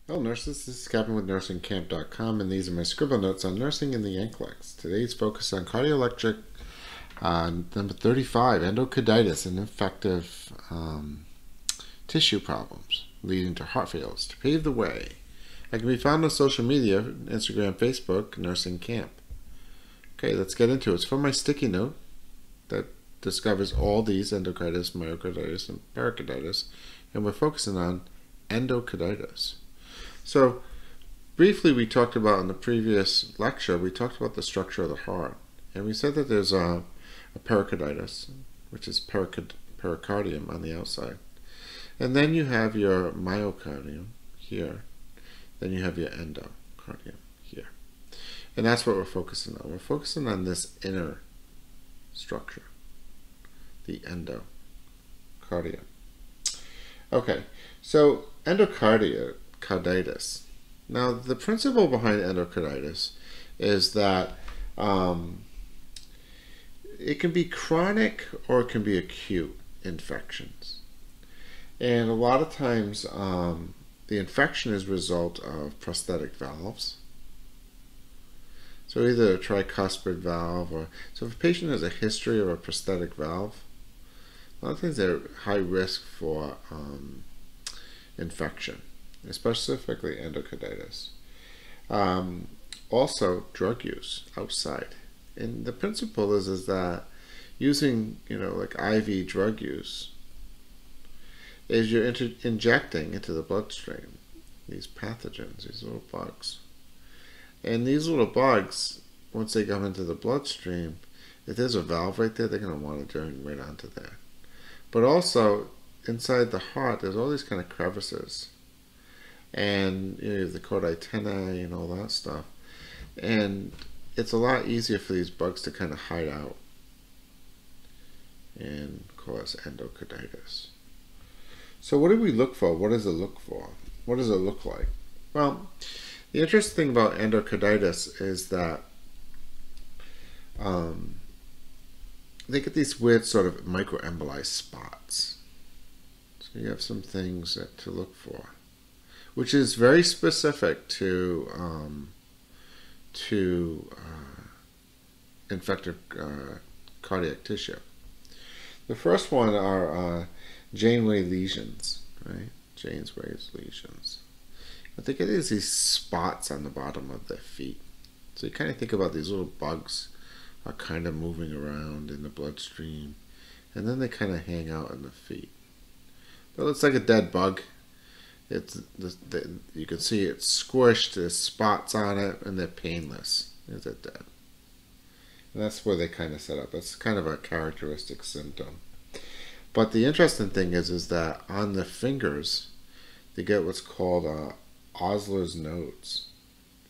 Hello nurses, this is Kevin with Nursing KAMP.com, and these are my scribble notes on nursing in the NCLEX. Today's focus on cardioelectric, number 35, endocarditis and infective tissue problems leading to heart failures. To pave the way, I can be found on social media, Instagram, Facebook, Nursing Kamp. Okay, let's get into it. It's from my sticky note that discovers all these endocarditis, myocarditis, and pericarditis, and we're focusing on endocarditis. So, briefly, we talked about in the previous lecture, we talked about the structure of the heart. And we said that there's a pericarditis, which is pericardium on the outside. And then you have your myocardium here. Then you have your endocardium here. And that's what we're focusing on. We're focusing on this inner structure, the endocardium. Okay, so endocarditis. Now, the principle behind endocarditis is that it can be chronic or it can be acute infections. And a lot of times the infection is a result of prosthetic valves. So either a tricuspid valve or... So if a patient has a history of a prosthetic valve, a lot of times they're high risk for infection, specifically endocarditis. Also, drug use outside. And the principle is that using, like IV drug use, is you're injecting into the bloodstream these pathogens, these little bugs. And these little bugs, once they come into the bloodstream, if there's a valve right there, they're going to want to drain right onto there. But also, inside the heart, there's all these kind of crevices. And you have the chordae and all that stuff. And it's a lot easier for these bugs to kind of hide out and cause endocarditis. So what do we look for? What does it look for? What does it look like? Well, the interesting thing about endocarditis is that they get these weird sort of microembolized spots. So you have some things to look for, which is very specific to infective cardiac tissue. The first one are Janeway lesions, right? Janeway's lesions. But they get these spots on the bottom of their feet. So you kind of think about these little bugs are kind of moving around in the bloodstream, and then they kind of hang out in the feet. It looks like a dead bug. You can see it's squished, there's spots on it, and they're painless. Is it dead? And that's where they kind of set up. That's kind of a characteristic symptom. But the interesting thing is that on the fingers, they get what's called Osler's nodes.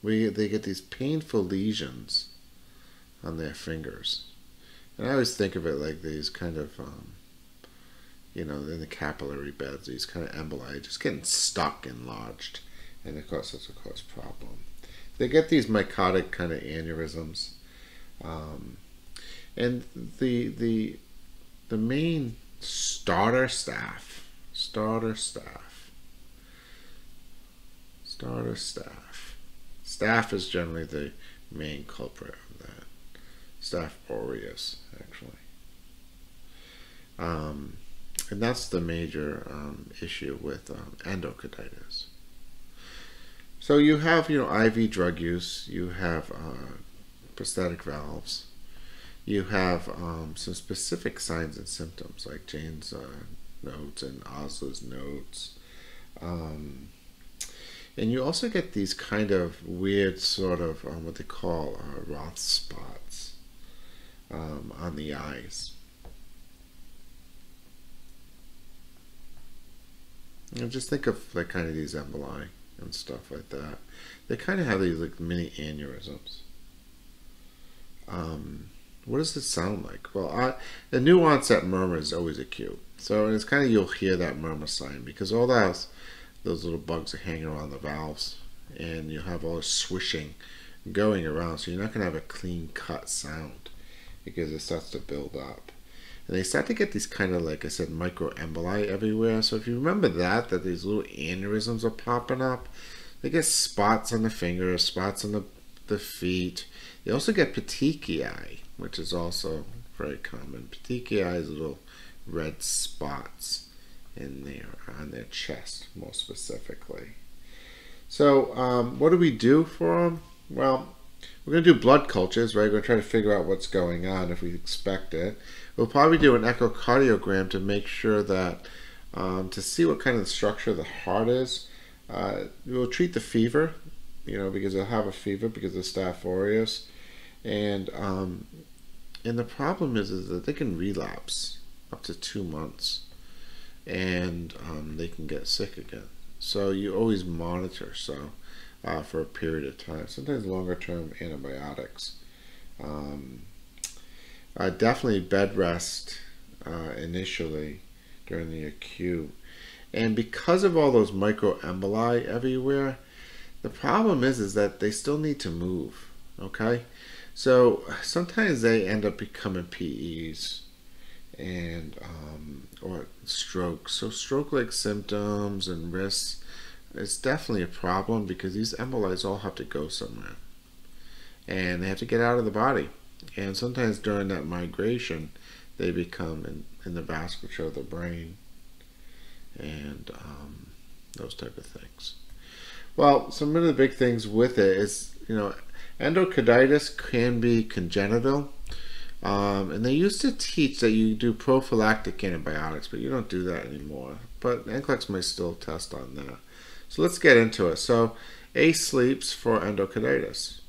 They get these painful lesions on their fingers. And I always think of it like these kind of in the capillary beds, these kind of emboli just getting stuck and lodged, and of course that's a cause problem. They get these mycotic kind of aneurysms, and the main starter staff is generally the main culprit of that. Staph aureus, actually. And that's the major issue with endocarditis. So you have, IV drug use, you have prosthetic valves, you have some specific signs and symptoms like Jane's notes and Osler's notes. And you also get these kind of weird sort of what they call Roth spots on the eyes. And just think of like kind of these emboli and stuff like that. They kind of have these like mini aneurysms. What does it sound like? Well, the new onset murmur is always acute. So it's kind of, you'll hear that murmur sign because all those little bugs are hanging around the valves, and you'll have all this swishing going around. So you're not going to have a clean cut sound because it starts to build up. And they start to get these kind of, like I said, microemboli everywhere. So if you remember that these little aneurysms are popping up. They get spots on the fingers, spots on the feet. They also get petechiae, which is also very common. Petechiae is little red spots in there on their chest, more specifically. So what do we do for them? Well, we're going to do blood cultures, right? We're going to try to figure out what's going on if we expect it. We'll probably do an echocardiogram to make sure that, to see what kind of structure the heart is. We'll treat the fever, because they'll have a fever because of Staph aureus. And the problem is that they can relapse up to 2 months, and they can get sick again. So you always monitor for a period of time, sometimes longer term antibiotics. Definitely bed rest initially during the acute. And because of all those microemboli everywhere, the problem is that they still need to move, okay? So sometimes they end up becoming PEs and or strokes. So stroke-like symptoms and risks is definitely a problem because these emboli all have to go somewhere. And they have to get out of the body. And sometimes during that migration, they become in the vasculature of the brain and those type of things. Well, some of the big things with it is, endocarditis can be congenital. And they used to teach that you do prophylactic antibiotics, but you don't do that anymore. But NCLEX might still test on that. So let's get into it. So sleeps for endocarditis.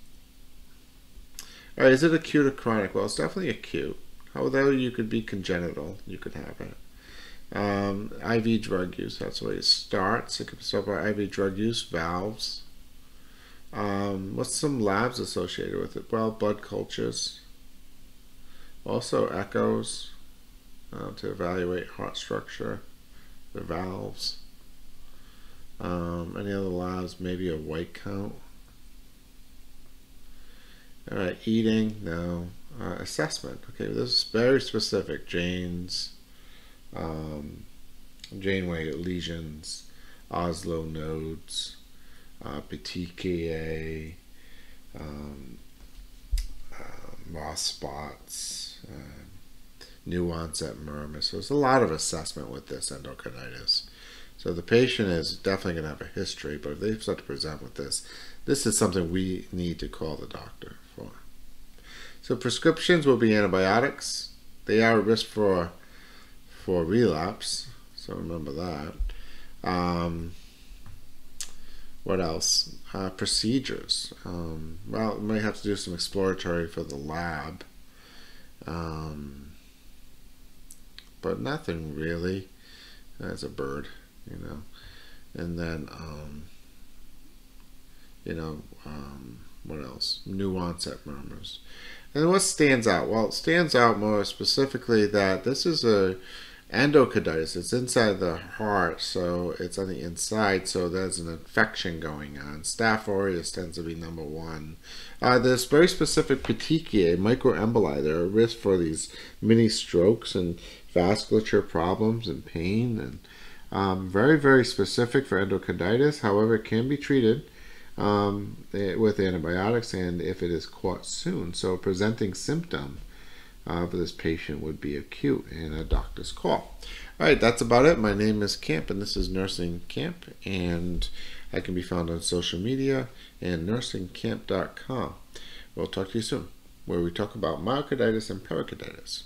All right, is it acute or chronic? Well, it's definitely acute. Although you could be congenital, you could have it. IV drug use, that's the way it starts. It could start by IV drug use, valves. What's some labs associated with it? Well, blood cultures. Also echoes to evaluate heart structure, the valves. Any other labs? Maybe a white count. All right, eating, no. Assessment, okay, this is very specific. Jane's, Janeway lesions, Oslo nodes, petechiae, Ross spots, new onset murmurs. So there's a lot of assessment with this endocarditis. So the patient is definitely going to have a history, but if they start to present with this is something we need to call the doctor for. So prescriptions will be antibiotics. They are at risk for relapse, so remember that. What else? Procedures. Well, we might have to do some exploratory for the lab, but nothing really. That's a bird, and then what else? New onset murmurs. And what stands out? Well, it stands out more specifically that this is a endocarditis. It's inside the heart, so it's on the inside, so there's an infection going on. Staph aureus tends to be number one. There's very specific petechiae, microemboli. They're at risk for these mini strokes and vasculature problems and pain, and very, very specific for endocarditis. However, it can be treated with antibiotics, and if it is caught soon. So a presenting symptom for this patient would be acute and a doctor's call. All right, that's about it. My name is Kamp, and this is Nursing Kamp, and I can be found on social media and nursingkamp.com. We'll talk to you soon, where we talk about myocarditis and pericarditis.